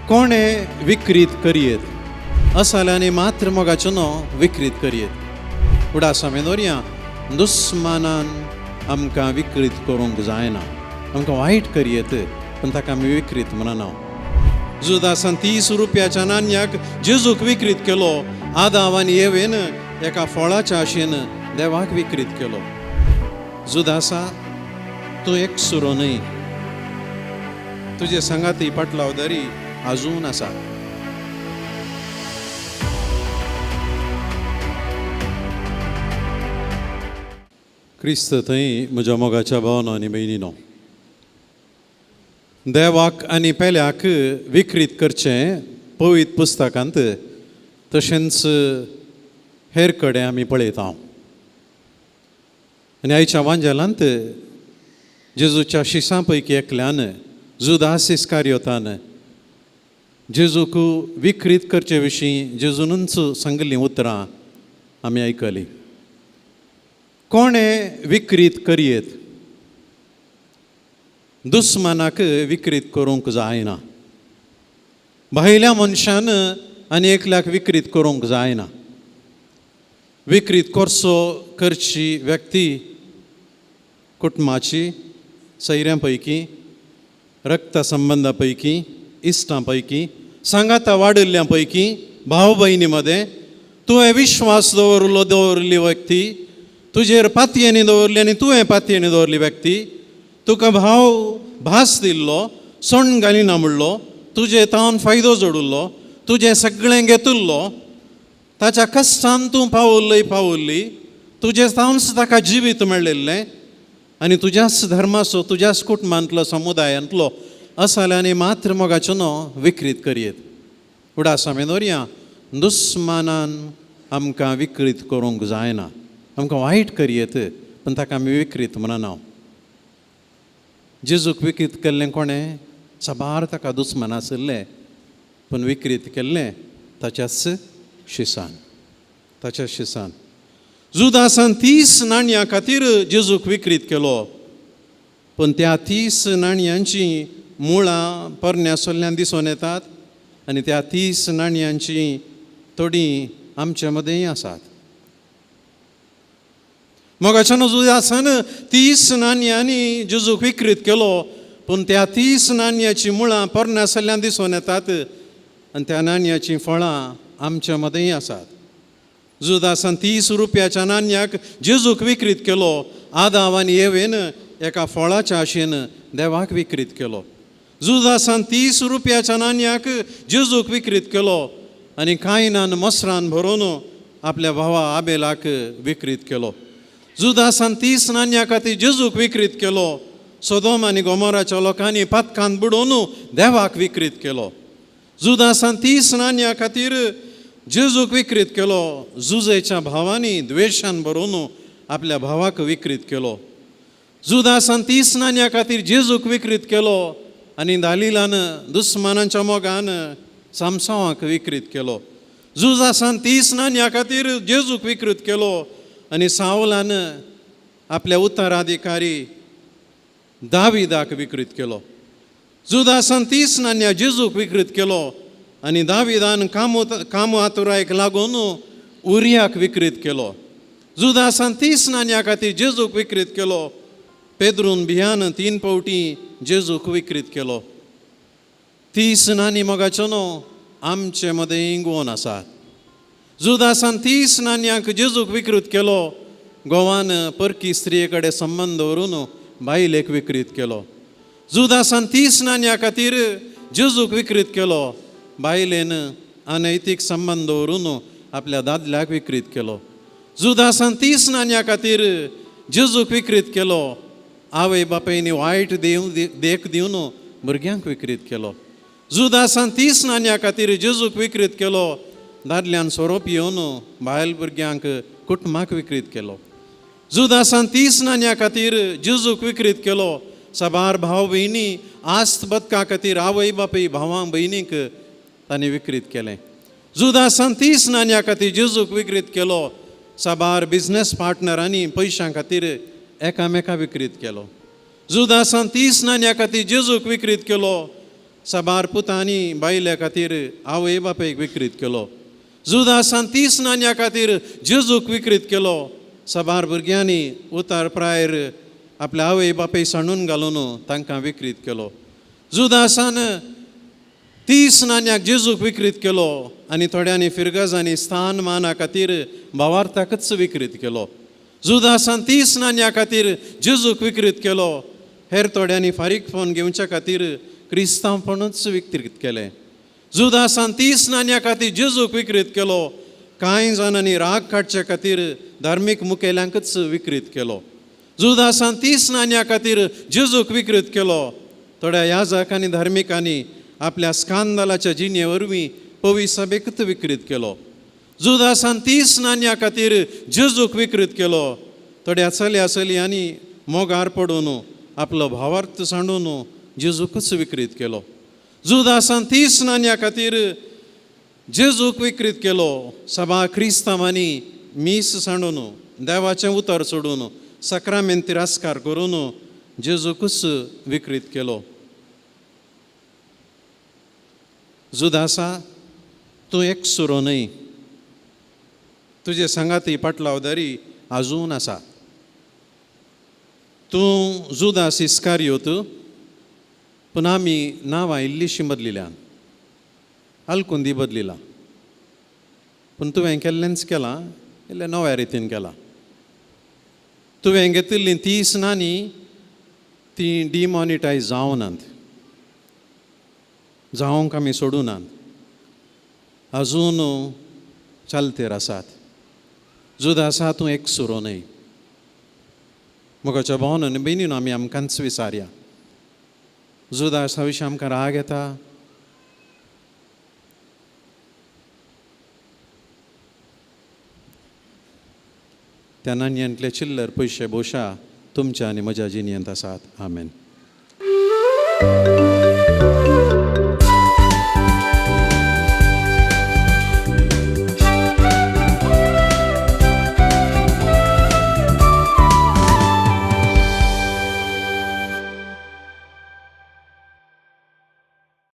कोणे विकृत करियेत असाल्याने मात्र मोगाचो नो विकृत करियेत उडा समेनोरिया दुस्मानान आमकां विकृत करूंक जायना आमकां वायट करियेत पण ताका आमी विकृत म्हणना जुदासान 30 रुपयाच्या नाण्याक जेजूक विकृत केलो आदाव आनी येवेन एका फळाच्या आशेन देवाक विकृत केलो जुदासा तूं एकसुरो न्हय तुजे संगाती पाटलावदारी अजून आसा क्रिस्त थंय म्हज्या मोगाच्या भावना आनी भयणीनो देवाक आनी पेल्याक विकृत करचें पवित्र पुस्तकांत तशेंच हेर कडेन आमी पळयता आनी आयच्या वांजेलांत जेजूच्या शिसां पैकी एकल्यान जुदास इस्कारियोतान जेजूक विकृत करचे विशीं जेजूनच सांगिल्लीं उतरां आमी आयकलीं कोणे विकृत करियेत दुस्मानाक विकृत करूंक जायना भायल्या मनशान आनी एकल्याक विकृत करूंक जायना विकृत करचो करची व्यक्ती कुटुंबाची सैऱ्यां पैकी रक्त संबंदा पैकी इश्टां पैकी सांगाता वाडिल्ल्यां पैकी भाव भयणी मदें तुवें विश्वास दवरली व्यक्ती तुजेर पातयेनी दवरली आनी तुवें पातयेनी दवरली व्यक्ती तुका भाव भास दिल्लो सोण घालिना म्हणलो तुजे तावन फायदो जोडिल्लो तुजें सगळें घेतिल्लो ताच्या कश्टान तूं पावल्ली तुजे तावनच ताका जिवीत मेळिल्लें आनी तुज्याच धर्माचो तुज्याच कुटुंबांतलो समुदायांतलो असाल्यानी मात्र मोगाचो नो विकृत करियेत उडा समेनोरिया दुस्मानान आमकां विकृत करूंक जायना आमकां वायट करियेत पण ताका आमी विकृत म्हणना जेजूक विकृत केल्लें कोणें सबार ताका दुस्मान आशिल्लें पूण विकृत केल्लें ताच्याच शिसान जुदासान 30 नाणयां खातीर जेजूक विकृत केलो पूण त्या 30 नाणयांची मुळां परण्यासोल्ल्यान दिसून येतात आनी त्या 30 नाणयांची थोडी आमचे मदेंय आसात मोगाच्यान जुदासान 30 नाणयांनी जेजूक विकृत केलो पूण त्या 30 नाणयाची मुळां परण्यासोल्ल्यान दिसून येतात आनी त्या नाणयाची फळां आमच्या मदेंय आसात जुदासान 30 रुपयाच्या नाण्याक जेजूक विकृत केलो आदाव आनी येवेन एका फळाच्या आशेन देवाक विकृत केलो जुदासान 30 रुपयाच्या नाण्याक जेजूक विकृत केलो आनी कायनान मसरान भरोवन आपल्या भावा आबेलाक विकृत केलो जुदासान 30 नाण्यां खातीर जेजूक विकृत केलो सोदोम आनी गोमोराच्या लोकांनी पातकांत बुडोवन देवाक विकृत केलो जुदासान 30 नाण्यां खातीर जेजूक विकृत केलो जुजेच्या भावांनी द्वेशान भरून आपल्या भावाक विकृत केलो जुदासान 30 नाण्यां खातीर जेजूक विकृत केलो आनी दालिलान दुस्मानाच्या मोगान सामसावाक विकृत केलो जुदासान 30 नाण्यां खातीर जेजूक विकृत केलो आनी सावलान आपल्या उत्तराधिकारी दाविदाक विकृत केलो जुदासान 30 नाण्यां जेजूक विकृत केलो आनी दाविदान कामोआतुरायक लागून उरियाक विकृत केलो जुदासान 30 नाण्यां खातीर जेजूक विकृत केलो पेद्रून भियान 3 फावटी जेजूक विकृत केलो 30 नाणी मोगाच्यो न्हू आमचे मदें इंगोवन आसात जुदासान 30 नाणयांक जेजूक विकृत केलो गोवान परकी स्त्रिये कडेन संबंद दवरून बायलेक विकृत केलो जुदासान 30 नाणयां खातीर जेजूक विकृत केलो बायलेन अनैतीक संबंद दवरून आपल्या दादल्याक विकृत केलो जुदासान 30 नाणयां खातीर जेजूक विकृत केलो आवय बापायनी वायट देख दिवन भुरग्यांक विकृत केलो जुदासान 30 नाणयां खातीर जेजूक विकृत केलो दादल्यान सोरोप येवन बायल भुरग्यांक कुटुंबाक विकृत केलो जुदासान 30 नाणयां खातीर जेजूक विकृत केलो सबार भाव भयणी आस्त बदका खातीर आवय बापाय भावां भयणीक तांणी विकृत केलें जुदासान 30 नाणयां खातीर जेजूक विकृत केलो सबार बिझनेस पार्टनरांनी पयशां खातीर एकामेका विकृत केलो जुदासान 30 नाणयां खातीर जेजूक विकृत केलो साबार पुतांनी बायल्या खातीर आवय बापायक विकृत केलो. जुदासान 30 नाण्या खातीर जेजूक विकृत केलो. साबार भुरग्यांनी उतार प्रायर आपल्या आवय बापाय सांडून घालून तांकां विकृत केलो. जुदासान 30 नाण्याक जेजूक विकृत केलो आनी थोड्यांनी फिरगजांनी स्थान माना खातीर भावार्थाकच विकृत केलो. जुदासान 30 नाण्या खातीर जेजूक विकृत केलो. हेर थोड्यांनी फारीकपण घेवच्या खातीर क्रिस्तांवपणूच विकृत केलें. जुदासान 30 नाण्या खातीर जेजूक विकृत केलो. कांय जाणांनी राग काडच्या खातीर धार्मीक मुखेल्यांकच विकृत केलो. जुदासान 30 नाण्या खातीर जेजूक विकृत केलो. थोड्या याजक आनी धार्मिकांनी आपल्या स्कांदलाच्या जिणे वरवीं पवी सभेकच विकृत केलो. जुदासान 30 नाण्या खातीर जेजूक विकृत केलो. थोड्या चल्या चलयांनी मोगार पडून आपलो भावार्थ सांडून जेजूकच विकृत केलो. जुदासान 30 नाण्या खातीर जेजूक विकृत केलो. सभा क्रिस्तांवांनी मीस सांडून देवाचें उतर सोडून सक्रामेंत तिरस्कार करून जेजूकच विकृत केलो. जुदासा, तूं एकसुरो न्हय. तुजे संगाती पाटलावदारी आजून आसा. तूं जुदास इस्कारियोत, पूण आमी नांवां इल्लीशीं बदलिल्ल्यान, आलकुंदी बदलिला. पूण तुवें केल्लेंच केलां, इल्लें नव्या रितीन केलां. तुवें घेतिल्लीं 30 नाणी तीं डिमॉनिटायज जावनात, जावंक आमी सोडूनात, आजून चालतेर आसात. जुदासा, तूं एकसुरो न्हय. मोगाच्या भावनांनी बेगीन आमी आमकांच विचारया. जुदासा विशीं आमकां राग येता. त्या नाण्यांतले चिल्लर पयशे भोवशा तुमच्या आनी म्हज्या जिणेंत आसात. आमेन.